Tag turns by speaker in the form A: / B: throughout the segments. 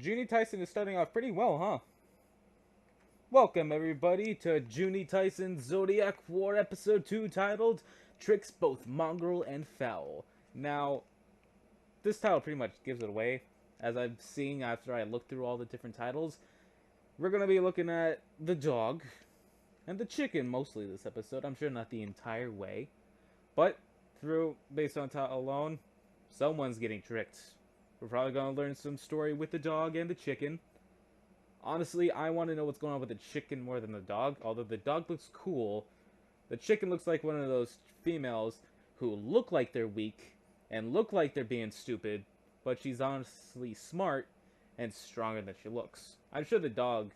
A: Juuni Tiasen is starting off pretty well, huh? Welcome, everybody, to Juuni Tiesen's Zodiac War Episode 2 titled Tricks Both Mongrel and Fowl. Now, this title pretty much gives it away. As I'm seeing after I look through all the different titles, we're going to be looking at the dog and the chicken mostly this episode. I'm sure not the entire way. But, based on title alone, someone's getting tricked. We're probably going to learn some story with the dog and the chicken. Honestly, I want to know what's going on with the chicken more than the dog. Although the dog looks cool, the chicken looks like one of those females who look like they're weak and look like they're being stupid, but she's honestly smart and stronger than she looks. I'm sure the dog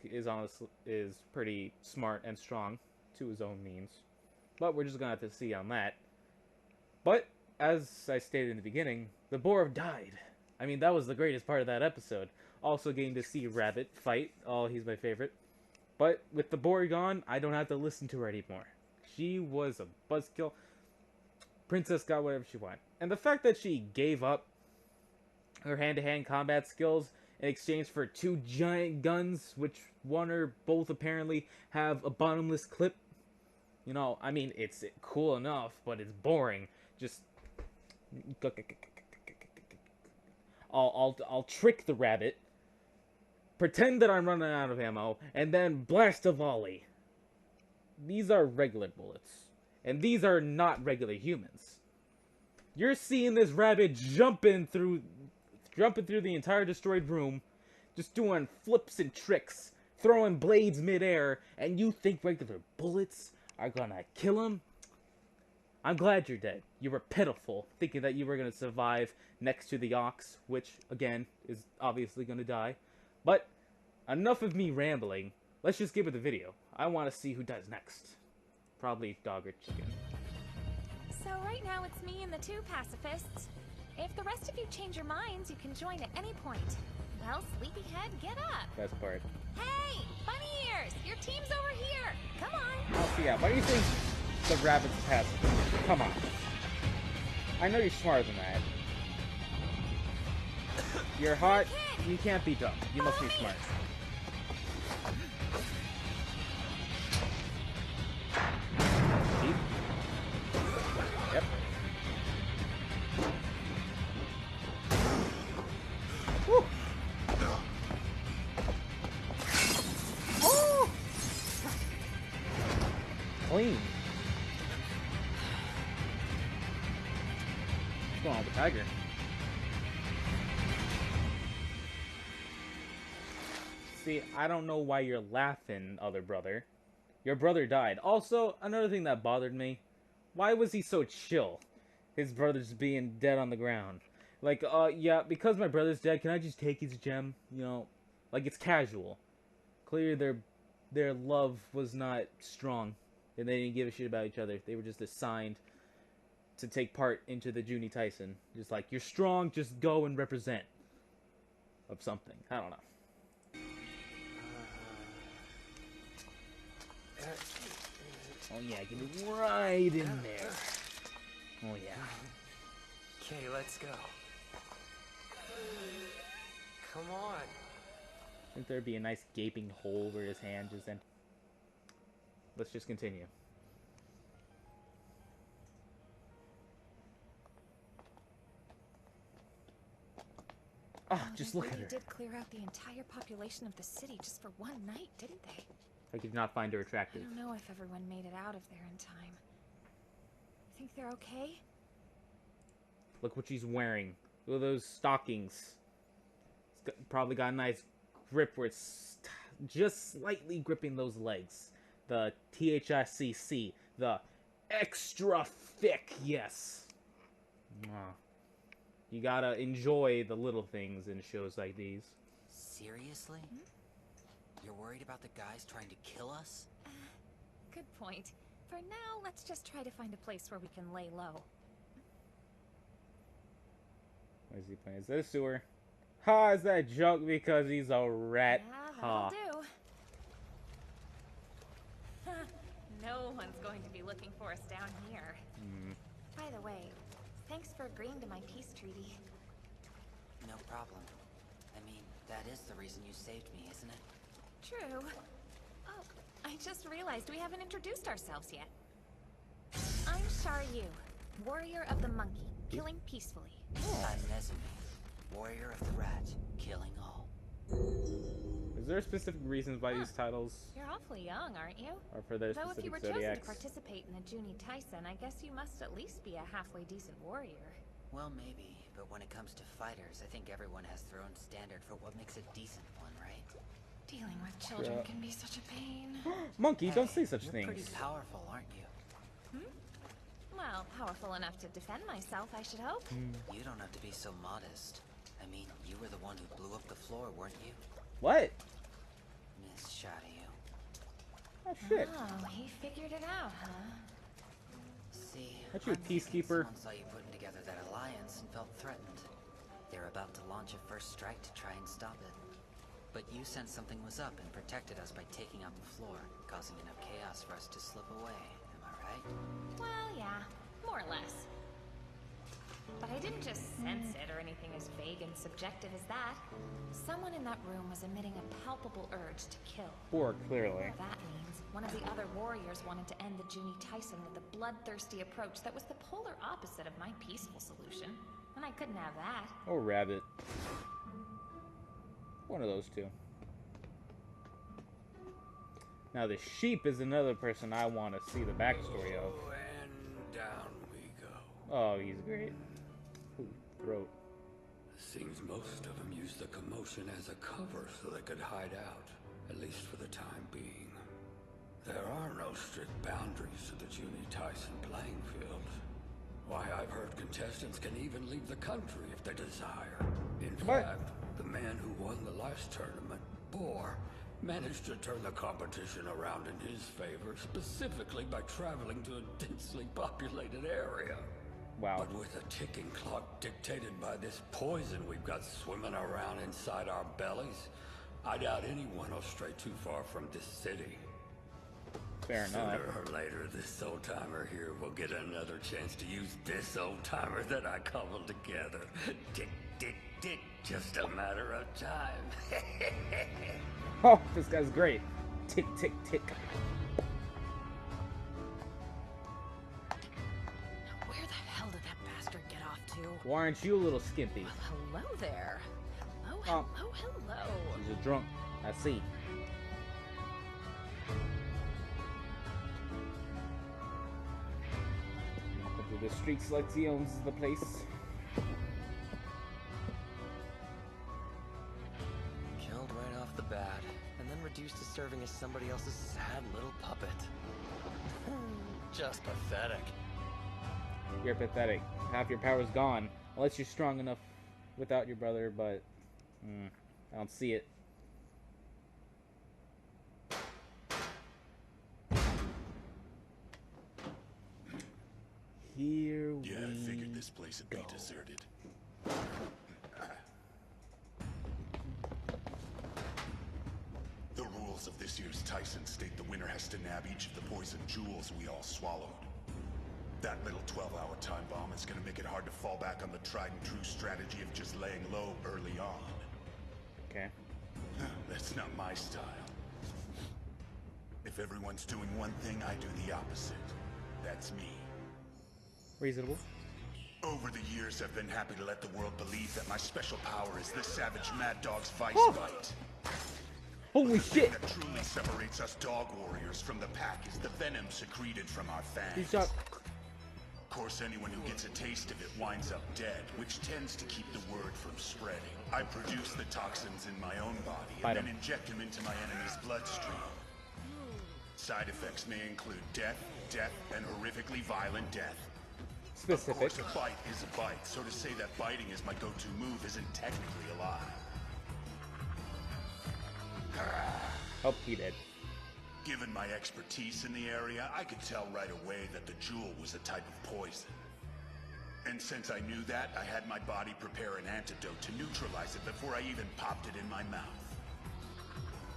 A: is pretty smart and strong to his own means, but we're just gonna have to see on that. But as I stated in the beginning, the boar died. I mean, that was the greatest part of that episode. Also getting to see Rabbit fight. Oh, he's my favorite. But with the boar gone, I don't have to listen to her anymore. She was a buzzkill. Princess got whatever she wanted. And the fact that she gave up her hand-to-hand combat skills in exchange for two giant guns, which one or both apparently have a bottomless clip. You know, I mean, it's cool enough, but it's boring. Just I'll trick the rabbit, pretend that I'm running out of ammo, and then blast a volley. These are regular bullets, and these are not regular humans. You're seeing this rabbit jumping through the entire destroyed room, just doing flips and tricks, throwing blades midair, and you think regular bullets are gonna kill him? I'm glad you're dead. You were pitiful, thinking that you were going to survive next to the ox, which, again, is obviously going to die. But, enough of me rambling. Let's just get with the video. I want to see who dies next. Probably dog or chicken.
B: So right now it's me and the two pacifists. If the rest of you change your minds, you can join at any point. Well, sleepyhead, get up!
A: Best part.
B: Hey! Bunny ears! Your team's over here! Come on!
A: Oh, so yeah, why do you think the rabbit's passive? Come on. I know you're smarter than that. You're hot. You can't be dumb. You must be smart. Deep. Yep. Woo. Oh! Clean. What's going on with the tiger? See, I don't know why you're laughing, other brother. Your brother died. Also, another thing that bothered me, why was he so chill? His brother's being dead on the ground. Like, yeah, because my brother's dead, can I just take his gem? You know, like, it's casual. Clearly their love was not strong, and they didn't give a shit about each other. They were just assigned to take part into the Juuni Tiasen. Just like, you're strong, just go and represent. Of something. I don't know. Oh yeah, get it right in there. Oh yeah.
C: Okay, let's go. Come on.
A: I think there'd be a nice gaping hole where his hand just in. Let's just continue. Oh, just look at her.
B: They did clear out the entire population of the city just for one night, didn't they?
A: I did not find her
B: I
A: attractive.
B: don't know if everyone made it out of there in time. Think they're okay?
A: Look what she's wearing. Look at those stockings. Probably got a nice grip where it's just slightly gripping those legs. The THICC. The extra thick, yes. You gotta enjoy the little things in shows like these.
D: Seriously? You're worried about the guys trying to kill us?
B: Good point. For now, let's just try to find a place where we can lay low.
A: What is he playing? Is that a sewer? Ha, is that a joke because he's a rat?
B: Yeah,
A: Ha.
B: that'll do. No one's going to be looking for us down here. By the way, thanks for agreeing to my peace treaty.
D: No problem. mean, that is the reason you saved me, isn't it?
B: True. Oh, I just realized we haven't introduced ourselves yet. I'm Sharyu, warrior of the monkey, killing peacefully.
D: I'm Nezumi, warrior of the rat, killing all.
A: Is there specific reasons why these titles
B: You're awfully young, aren't you?
A: are for their
B: Though if you
A: specific
B: were chosen to
A: zodiacs?
B: participate in the Juuni Tiasen, I guess you must at least be a halfway decent warrior.
D: Well, maybe, but when it comes to fighters, I think everyone has their own standard for what makes a decent one, right?
B: Dealing with children
A: Yeah.
B: can be such a pain.
A: Monkey, don't say
D: Hey,
A: such
D: you're
A: things.
D: pretty powerful, aren't you?
B: Well, powerful enough to defend myself, I should hope.
D: You don't have to be so modest. I mean, you were the one who blew up the floor, weren't you?
A: What?
D: Miss Sharyu.
A: Oh shit.
B: Oh, he figured it out, huh?
D: See,
A: Aren't you a
D: I'm thinking
A: peacekeeper?
D: someone saw you putting together that alliance and felt threatened. They're about to launch a first strike to try and stop it. But you sensed something was up and protected us by taking out the floor, causing enough chaos for us to slip away. Am I right?
B: Well, yeah, more or less. But I didn't just sense it or anything as vague and subjective as that. Someone in that room was emitting a palpable urge to kill.
A: Or clearly.
B: That means one of the other warriors wanted to end the Juuni Tiasen with a bloodthirsty approach that was the polar opposite of my peaceful solution. And I couldn't have that.
A: Or rabbit. One of those two. Now the sheep is another person I want to see the backstory of.
E: And down we go.
A: Oh, he's great. Ooh, throat.
E: Seems most of them use the commotion as a cover so they could hide out, at least for the time being. There are no strict boundaries to the Juuni Tiasen playing field. Why, I've heard contestants can even leave the country if they desire. In
A: What?
E: fact, the man who won the last tournament, Boar, managed to turn the competition around in his favor, specifically by traveling to a densely populated area.
A: Wow.
E: But with a ticking clock dictated by this poison we've got swimming around inside our bellies, I doubt anyone will stray too far from this city.
A: Fair enough.
E: Sooner or later, this old-timer here will get another chance to use this old-timer that I cobbled together. Tick, tick, tick, just a matter of time.
A: Oh, this guy's great. Tick, tick, tick.
F: Now where the hell did that bastard get off to?
A: Why aren't you a little skimpy?
F: Well, hello there. Hello,
A: Oh.
F: hello, hello.
A: He's a drunk. I see. Welcome to the streets like he owns the place.
C: Killed right off the bat, and then reduced to serving as somebody else's sad little puppet. Just pathetic.
A: You're pathetic. Half your power's gone. Unless you're strong enough without your brother, but I don't see it. Here we
G: Yeah, I figured this place would be deserted. The rules of this year's Tiasen state the winner has to nab each of the poison jewels we all swallowed. That little 12-hour time bomb is gonna make it hard to fall back on the tried and true strategy of just laying low early on.
A: Okay.
G: That's not my style. If everyone's doing one thing, I do the opposite. That's me.
A: Reasonable.
G: Over the years, I've been happy to let the world believe that my special power is the savage Mad Dog's Vice Bite.
A: Holy
G: The thing
A: shit!
G: that truly separates us dog warriors from the pack is the venom secreted from our
A: He
G: fangs.
A: shot.
G: Of course, anyone who gets a taste of it winds up dead, which tends to keep the word from spreading. I produce the toxins in my own body
A: Fight
G: and then
A: him.
G: inject them into my enemy's bloodstream. Side effects may include death, and horrifically violent death.
A: Specific.
G: Of course, a bite is a bite, so to say that biting is my go-to move isn't technically a lie.
A: Oh, he did.
G: Given my expertise in the area, I could tell right away that the jewel was a type of poison. And since I knew that, I had my body prepare an antidote to neutralize it before I even popped it in my mouth.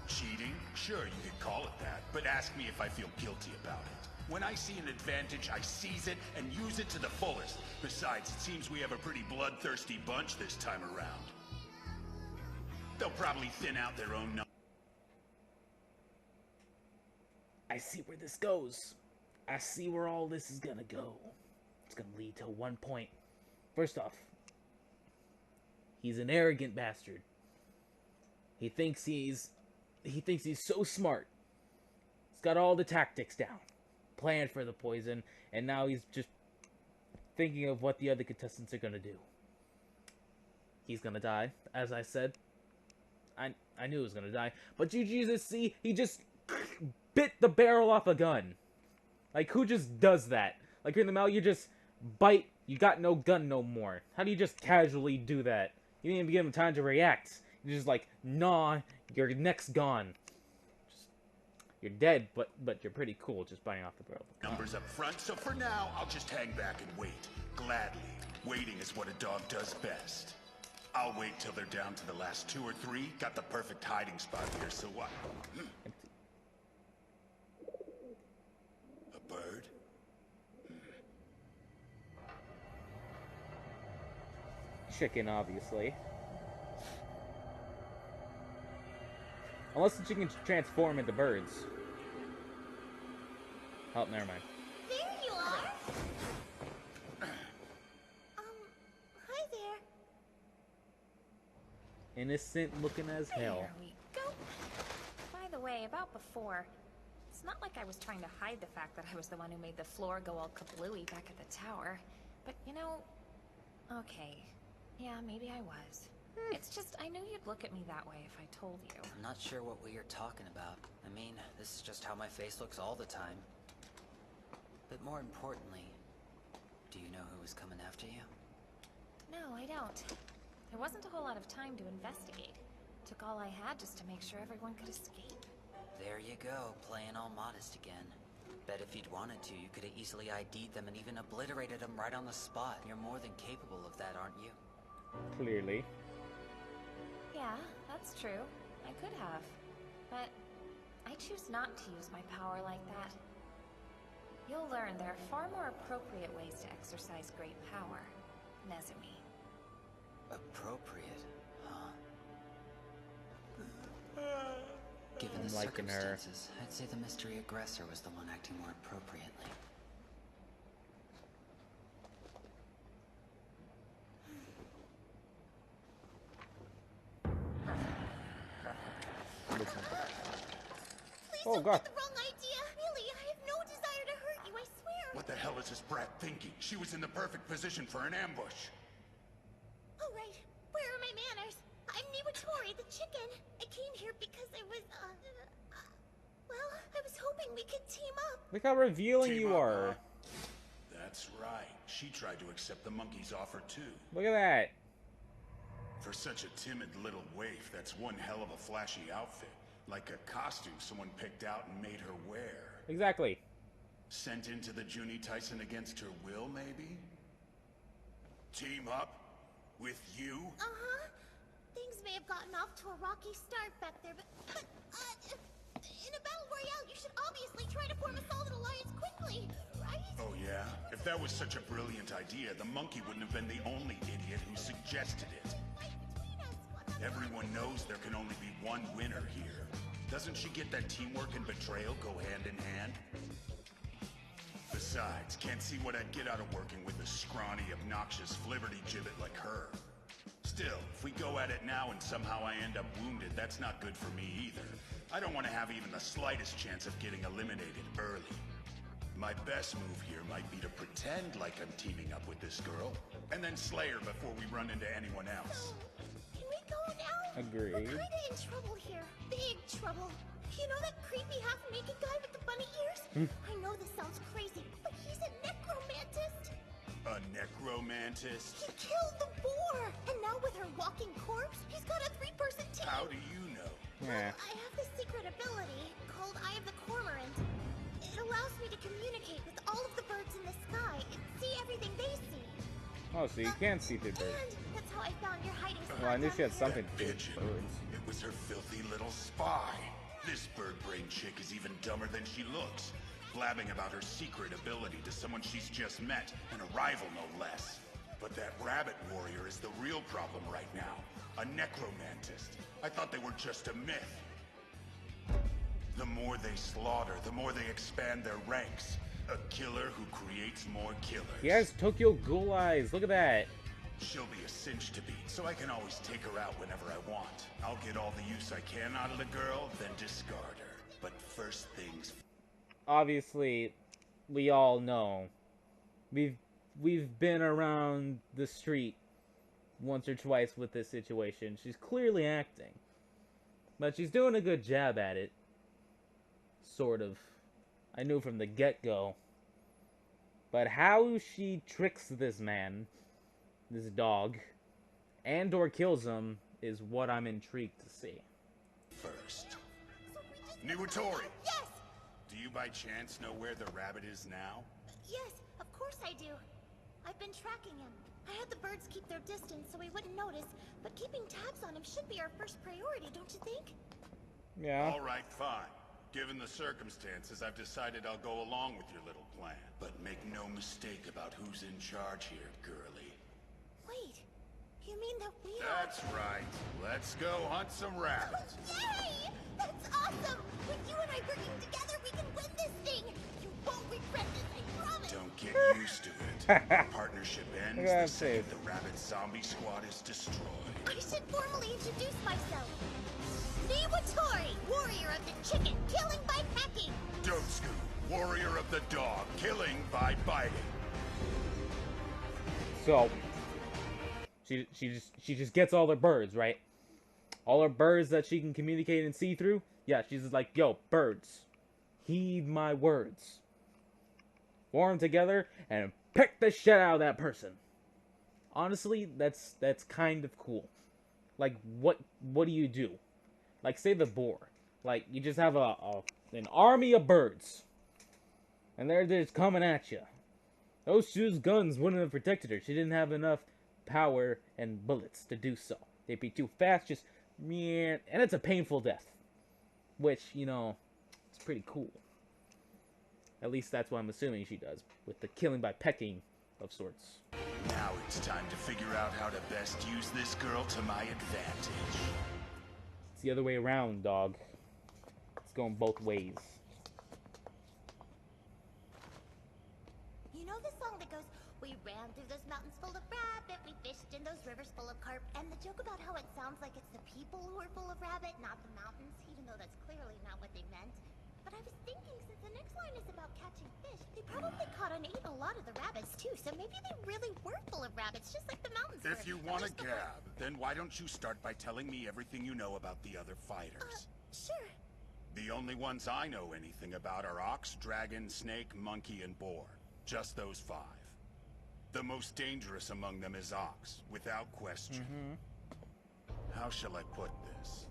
G: Cheating? Sure, you could call it that, but ask me if I feel guilty about it. When I see an advantage, I seize it and use it to the fullest. Besides, it seems we have a pretty bloodthirsty bunch this time around. they'll probably thin out their own numbers.
A: I see where this goes. I see where all this is gonna go. It's gonna lead to one point. First off, he's an arrogant bastard. He thinks he's so smart. He's got all the tactics down, planned for the poison, and now he's just thinking of what the other contestants are gonna do. He's gonna die, as I said. I knew he was gonna die, but you just see, he just bit the barrel off a gun. Like, who just does that? Like, you're in the mail, you just bite, you got no gun no more. How do you just casually do that? You didn't even give him time to react. You're just like, nah, your neck's gone. You're dead, but you're pretty cool just biting off the barrel.
G: Numbers up front, so for now, I'll just hang back and wait. Gladly. Waiting is what a dog does best. I'll wait till they're down to the last 2 or 3. Got the perfect hiding spot here, so what? A bird?
A: Chicken, obviously. Unless the chicken transform into birds. Oh, never mind.
H: There you are! Hi there.
A: Innocent looking as hell.
B: There we go. By the way, about before, it's not like I was trying to hide the fact that I was the one who made the floor go all kablooey back at the tower. But, you know, okay. Yeah, maybe I was. It's just, I knew you'd look at me that way if I told you.
D: I'm not sure what we are talking about. I mean, this is just how my face looks all the time. But more importantly, do you know who was coming after you?
B: No, I don't. There wasn't a whole lot of time to investigate. Took all I had just to make sure everyone could escape.
D: There you go, playing all modest again. Bet if you'd wanted to, you could have easily ID'd them and even obliterated them right on the spot. You're more than capable of that, aren't you?
A: Clearly.
B: Yeah, that's true. I could have. But I choose not to use my power like that. You'll learn there are far more appropriate ways to exercise great power, Nezumi.
D: Appropriate, huh? Given the
A: liking her.
D: circumstances, I'd say the mystery aggressor was the one acting more appropriately.
A: Oh god.
H: The wrong idea. Really, I have no desire to hurt you, I swear.
G: What the hell is this brat thinking? She was in the perfect position for an ambush.
H: Oh, right. Where are my manners? I'm Niwatori, the chicken. I came here because I was, well, I was hoping we could team up.
A: Look how revealing
G: Team
A: you
G: up,
A: are.
G: huh? That's right. She tried to accept the monkey's offer too.
A: Look at that.
G: For such a timid little waif, that's one hell of a flashy outfit. Like a costume someone picked out and made her wear.
A: Exactly.
G: Sent into the Juuni Tiasen against her will, maybe? Team up? With you?
H: Uh-huh. Things may have gotten off to a rocky start back there, but in a battle royale, you should obviously try to form a solid alliance quickly, right?
G: Oh yeah? If that was such a brilliant idea, the monkey wouldn't have been the only idiot who suggested it.
H: Right between us,
G: Everyone knows there can only be one winner here. Doesn't she get that teamwork and betrayal go hand in hand? Besides, can't see what I'd get out of working with a scrawny, obnoxious flibberty-gibbet like her. Still, if we go at it now and somehow I end up wounded, that's not good for me either. I don't want to have even the slightest chance of getting eliminated early. My best move here might be to pretend like I'm teaming up with this girl, and then slay her before we run into anyone else.
H: Can we go now?
A: Agreed.
H: We're kinda in trouble here. Big trouble. You know that creepy half-naked guy with the bunny ears? I know this sounds crazy, but he's a necromantist.
G: A necromantist?
H: He killed the boar! And now with her walking corpse, he's got a 3-person team!
G: How do you know?
A: Yeah.
H: Well, I have this secret ability called Eye of the Cormorant. It allows me to communicate with all of the birds in the sky and see everything they see.
A: Oh, so you can see through birds.
H: And that's how I found your hiding spot.
A: Well, I knew she had
H: down
A: something to do with
G: Pigeon.
A: birds.
G: It was her filthy little spy. This bird-brained chick is even dumber than she looks, blabbing about her secret ability to someone she's just met, and a rival no less. But that rabbit warrior is the real problem right now. A necromantist. I thought they were just a myth. The more they slaughter, the more they expand their ranks. A killer who creates more killers.
A: He has Tokyo Ghoul eyes. Look at that.
G: She'll be a cinch to beat, so I can always take her out whenever I want. I'll get all the use I can out of the girl, then discard her. But first things...
A: Obviously, we all know. We've been around the street once or twice with this situation. She's clearly acting. But she's doing a good job at it. Sort of. I knew from the get-go. But how she tricks this man, this dog, and or kills him, is what I'm intrigued to see.
G: First. Niwatori!
H: Yes!
G: Do you by chance know where the rabbit is now?
H: Yes, of course I do. I've been tracking him. I had the birds keep their distance so he wouldn't notice, but keeping tabs on him should be our first priority, don't you think?
A: Yeah.
G: Alright, fine. Given the circumstances, I've decided I'll go along with your little plan. But make no mistake about who's in charge here, girlie.
H: Wait, you mean that we are...
G: That's right. Let's go hunt some rabbits.
H: Yay! That's awesome! With you and I working together, we can win this thing! You won't regret this, I promise!
G: Don't get used to it. Our partnership ends the second the rabbit zombie squad is destroyed.
H: I should formally introduce myself. Niwatori, warrior of the chicken, killing by pecking.
G: Dotsuku, warrior of the dog, killing by biting.
A: So she just gets all her birds, right? All her birds that she can communicate and see through. Yeah, she's just like, yo, birds, heed my words. Form together and pick the shit out of that person. Honestly, that's kind of cool. Like, what do you do? Like, say the boar. Like, you just have an army of birds. And they're just coming at you. Those shoes guns wouldn't have protected her. She didn't have enough power and bullets to do so. They'd be too fast, just... And it's a painful death. Which, you know, it's pretty cool. At least that's what I'm assuming she does. With the killing by pecking of sorts.
G: Now it's time to figure out how to best use this girl to my advantage.
A: It's the other way around, dog. It's going both ways.
H: You know the song that goes, we ran through those mountains full of rabbit, we fished in those rivers full of carp, and the joke about how it sounds like it's the people who are full of rabbit, not the mountains, even though that's clearly not what they meant. But I was thinking, since the next line is about catching fish, they probably caught and ate a lot of the rabbits too, so maybe they really were full of rabbits, just like the mountains were.
G: If you want to gab, then why don't you start by telling me everything you know about the other fighters?
H: Sure.
G: The only ones I know anything about are ox, dragon, snake, monkey, and boar. Just those 5. The most dangerous among them is ox, without question. How shall I put this?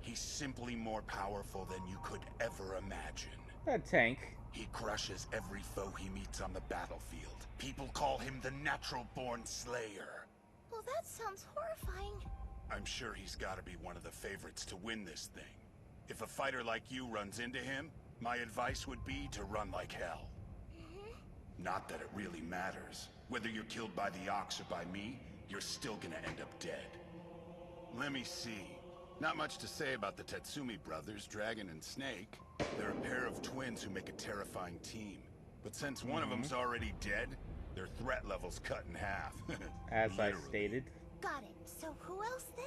G: He's simply more powerful than you could ever imagine.
A: That tank.
G: He crushes every foe he meets on the battlefield. People call him the natural-born slayer.
H: Well, that sounds horrifying.
G: I'm sure he's got to be one of the favorites to win this thing. If a fighter like you runs into him, my advice would be to run like hell. Not that it really matters. Whether you're killed by the ox or by me, you're still gonna end up dead. Let me see. Not much to say about the Tatsumi brothers, Dragon and Snake. They're a pair of twins who make a terrifying team. But since one of them's already dead, their threat level's cut in half.
A: As I
G: Literally.
A: stated.
H: Got it. So who else then?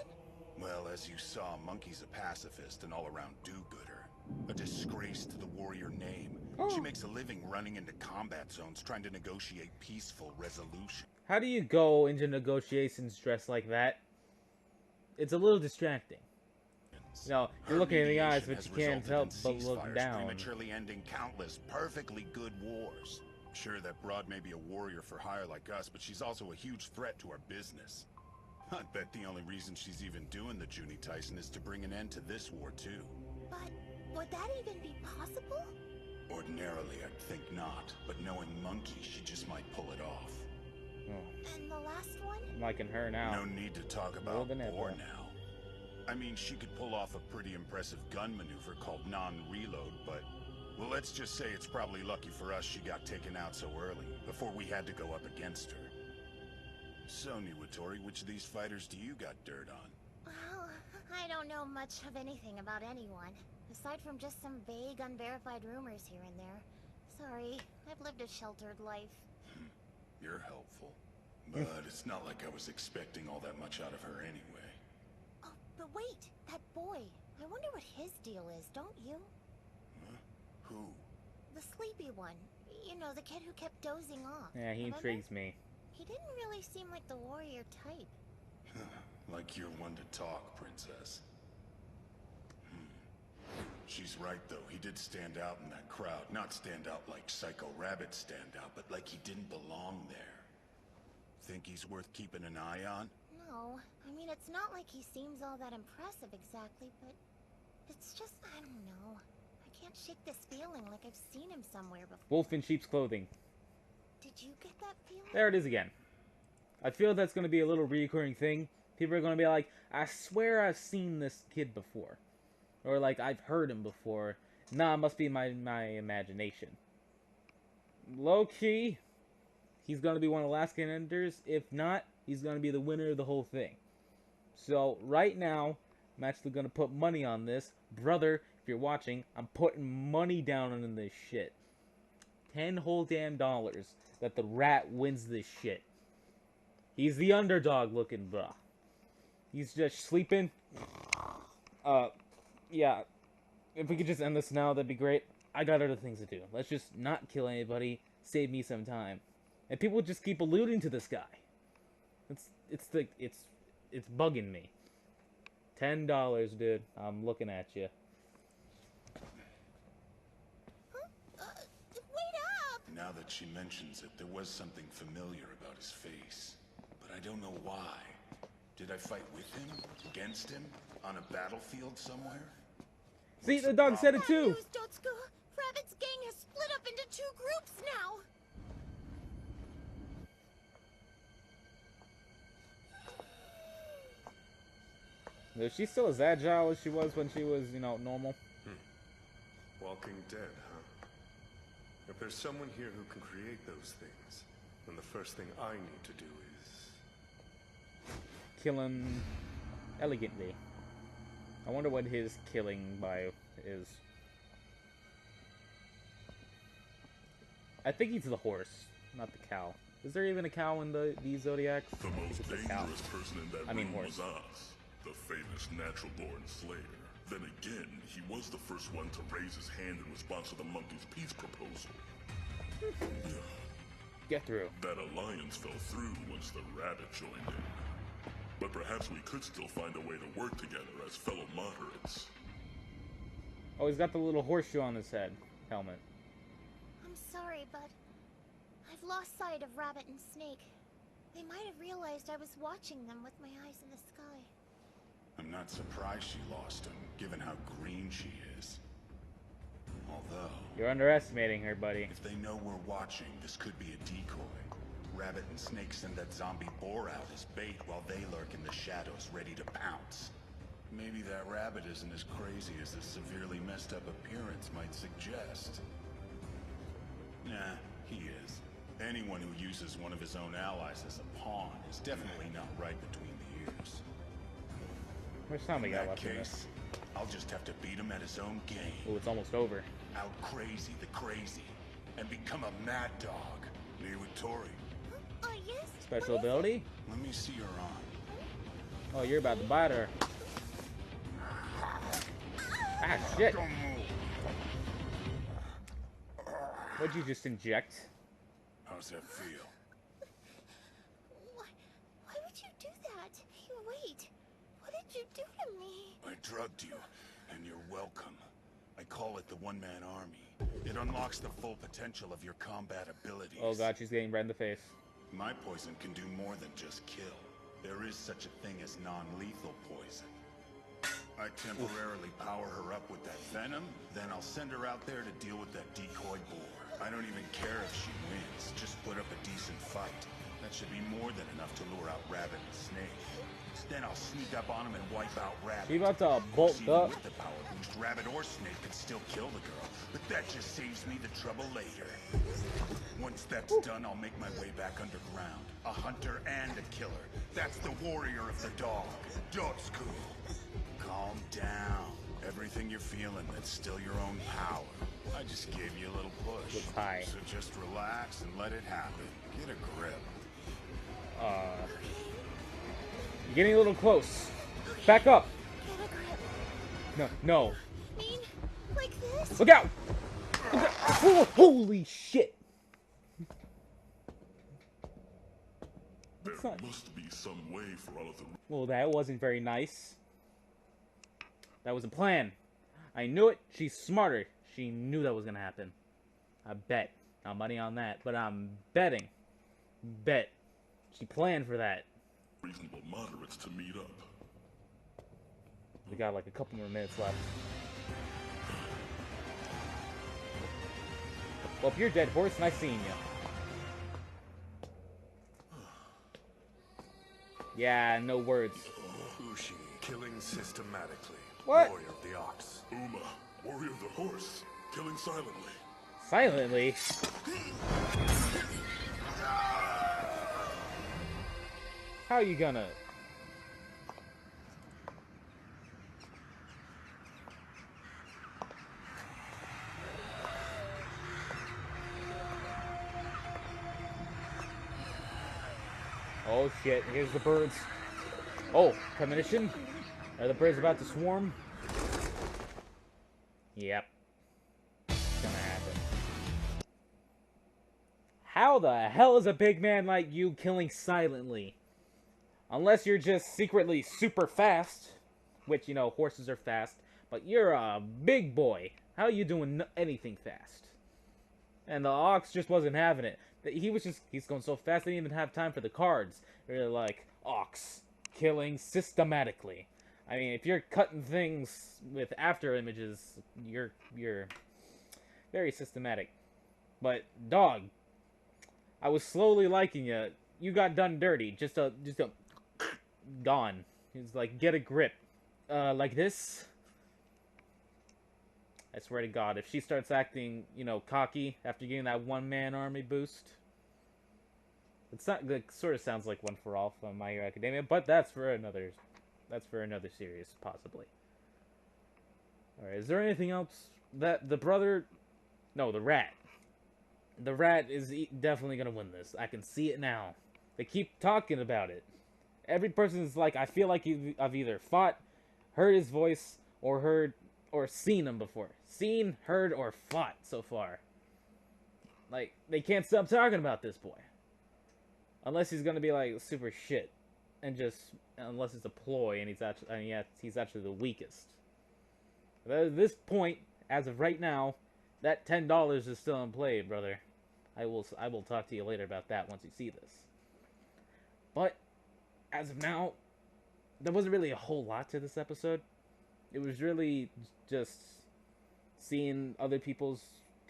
G: Well, as you saw, Monkey's a pacifist and all-around do-gooder. A disgrace to the warrior name. She makes a living running into combat zones trying to negotiate peaceful resolution.
A: How do you go into negotiations dressed like that? It's a little distracting. You know, you're looking in the eyes, but you can't help but look down.
G: Prematurely ending countless perfectly good wars. Sure, that broad may be a warrior for hire like us, but she's also a huge threat to our business. I bet the only reason she's even doing the Juuni Tiasen is to bring an end to this war too.
H: But would that even be possible?
G: Ordinarily, I'd think not, but knowing Monkey, she just might pull it off.
H: And the last one?
A: I'm liking her now.
G: No need to talk
A: More
G: about
A: than ever.
G: war now. I mean, she could pull off a pretty impressive gun maneuver called non-reload, but... Well, let's just say it's probably lucky for us she got taken out so early, before we had to go up against her. So, Niwatori, which of these fighters do you got dirt on?
H: know much of anything about anyone, aside from just some vague, unverified rumors here and there. Sorry, I've lived a sheltered life.
G: You're helpful. But it's not like I was expecting all that much out of her anyway.
H: Oh, but wait, that boy. I wonder what his deal is, don't you?
G: Huh? Who?
H: The sleepy one. You know, the kid who kept dozing off.
A: Yeah, he
H: Remember?
A: intrigues me.
H: He didn't really seem like the warrior type.
G: Like you're one to talk, princess. She's right, though. He did stand out in that crowd. Not stand out like Psycho Rabbit stand out, but like he didn't belong there. Think he's worth keeping an eye on?
H: No, I mean, it's not like he seems all that impressive exactly, but it's just, I don't know. I can't shake this feeling like I've seen him somewhere before.
A: Wolf in sheep's clothing.
H: Did you get that feeling?
A: There it is again. I feel that's going to be a little recurring thing. People are going to be like, I swear I've seen this kid before. Or like, I've heard him before. Nah, it must be my imagination. Low-key, he's going to be one of the last contenders. If not, he's going to be the winner of the whole thing. So, right now, I'm actually going to put money on this. Brother, if you're watching, I'm putting money down on this shit. 10 whole damn dollars that the rat wins this shit. He's the underdog looking, bruh. He's just sleeping. Yeah. If we could just end this now, that'd be great. I got other things to do. Let's just not kill anybody. Save me some time. And people just keep alluding to this guy. It's bugging me. $10, dude. I'm looking at you.
H: Wait up!
G: Now that she mentions it, there was something familiar about his face. But I don't know why. Did I fight with him? Against him? On a battlefield somewhere?
A: See, the dog said it too!
H: News, Dotsuku! Rabbit's gang has split up into 2 groups now!
A: Is she still as agile as she was when she was, you know, normal?
I: Walking dead, huh? If there's someone here who can create those things, then the first thing I need to do is...
A: Kill him elegantly. I wonder what his killing bio is. I think he's the horse, not the cow. Is there even a cow in these Zodiacs?
J: The most
A: It's a cow.
J: dangerous person in that room
A: horse.
J: was Oz, the famous natural-born slayer. Then again, he was the first one to raise his hand in response to the monkey's peace proposal.
A: Get through.
J: That alliance fell through once the rabbit joined in. But perhaps we could still find a way to work together as fellow moderates.
A: Oh, he's got the little horseshoe on his head. Helmet.
H: I'm sorry, but I've lost sight of Rabbit and Snake. They might have realized I was watching them with my eyes in the sky.
G: I'm not surprised she lost him, given how green she is. Although...
A: You're underestimating her, buddy.
G: If they know we're watching, this could be a decoy. Rabbit and Snake send that zombie boar out as bait while they lurk in the shadows, ready to pounce. Maybe that rabbit isn't as crazy as his severely messed up appearance might suggest. Nah, he is. Anyone who uses one of his own allies as a pawn is definitely not right between the ears.
A: Which time we
G: In
A: got
G: that
A: left in this?
G: case, I'll just have to beat him at his own game.
A: Oh, it's almost over.
G: Out crazy the crazy, and become a mad dog. Me with Tori.
H: Yes?
A: Special
H: What is
A: ability?
G: Let me see her on.
A: Oh, you're about to bite her. Ah, shit.
G: Don't move.
A: What'd you just inject?
G: How's that feel?
H: Why would you do that? Hey, wait. What did you do to me?
G: I drugged you, and you're welcome. I call it the one-man army. It unlocks the full potential of your combat abilities.
A: Oh god, she's getting red in the face.
G: My poison can do more than just kill. There is such a thing as non-lethal poison. I temporarily power her up with that venom, then I'll send her out there to deal with that decoy boar. I don't even care if she wins, just put up a decent fight. That should be more than enough to lure out Rabbit and Snake. Then I'll sneak up on him and wipe out Rabbit.
A: She about to bolt
G: Even
A: up.
G: with the power boost, Rabbit or Snake could still kill the girl, but that just saves me the trouble later. Once that's done, I'll make my way back underground. A hunter and a killer. That's the warrior of the dog. Dotsuku. Calm everything you're feeling that's still your own power. I just gave you a little push.
A: It's high.
G: So just relax and let it happen. Get a grip.
A: You're getting a little close. Back up.
H: Get a grip.
A: No, no.
H: Mean, like this?
A: Look out! Look out. Oh, holy shit!
J: There must be some way for all of the...
A: Well, that wasn't very nice. That was a plan. I knew it. She's smarter. She knew that was gonna happen. I bet. Not money on that, but I'm betting. Bet. She planned for that.
J: reasonable moderates to meet up.
A: We got like a couple more minutes left. Well, if you're dead horse, nice seeing you. Yeah, no words.
I: Ushi, killing systematically.
A: What?
I: Warrior of the Ox.
J: Uma, warrior of the horse, killing silently.
A: Silently? How are you gonna... Oh shit, here's the birds. Oh, premonition? Are the birds about to swarm? Yep. It's gonna happen. How the hell is a big man like you killing silently? Unless you're just secretly super fast. Which, you know, horses are fast. But you're a big boy. How are you doing anything fast? And the ox just wasn't having it. He's going so fast, they didn't even have time for the cards. They're like, ox, killing systematically. I mean, if you're cutting things with after images, you're very systematic. But, dog, I was slowly liking you. You got done dirty. Just a gone. He's like, get a grip. Like this? I swear to God, if she starts acting, you know, cocky after getting that one-man army boost, it's not. It sort of sounds like One for All from My Hero Academia, but that's for another series, possibly. All right, is there anything else that the brother? No, the rat. The rat is definitely gonna win this. I can see it now. They keep talking about it. Every person's like, I feel like I've either heard his voice, or seen him before. Seen, heard, or fought so far. Like, they can't stop talking about this boy. Unless he's gonna be like super shit. And unless it's a ploy and he's actually the weakest. But at this point, as of right now, that $10 is still in play, brother. I will talk to you later about that once you see this. But, as of now, there wasn't really a whole lot to this episode. It was really just seeing other people's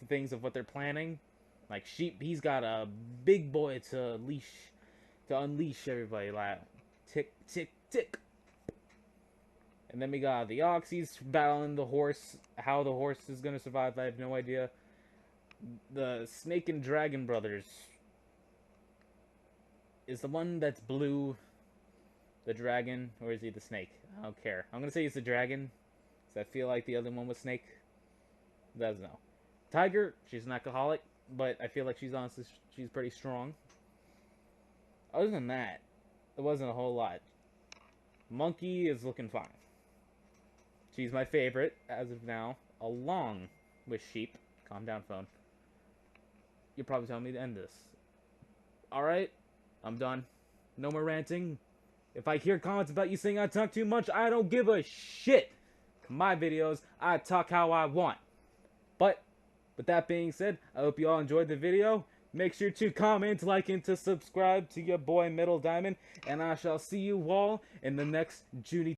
A: things of what they're planning. Like Sheep, he's got a big boy to unleash everybody. Like tick, tick, tick. And then we got the ox. He's battling the horse. How the horse is gonna survive, I have no idea. The snake and dragon brothers. Is the one that's blue the dragon, or is he the snake? I don't care. I'm gonna say he's the dragon, because I feel like the other one was snake. Doesn't know. Tiger, she's an alcoholic, but I feel like she's pretty strong. Other than that, there wasn't a whole lot. Monkey is looking fine. She's my favorite, as of now, along with Sheep. Calm down, phone. You're probably telling me to end this. Alright, I'm done. No more ranting. If I hear comments about you saying I talk too much, I don't give a shit. My videos, I talk how I want. But, with that being said, I hope you all enjoyed the video. Make sure to comment, like, and to subscribe to your boy Metal Diamond. And I shall see you all in the next Juuni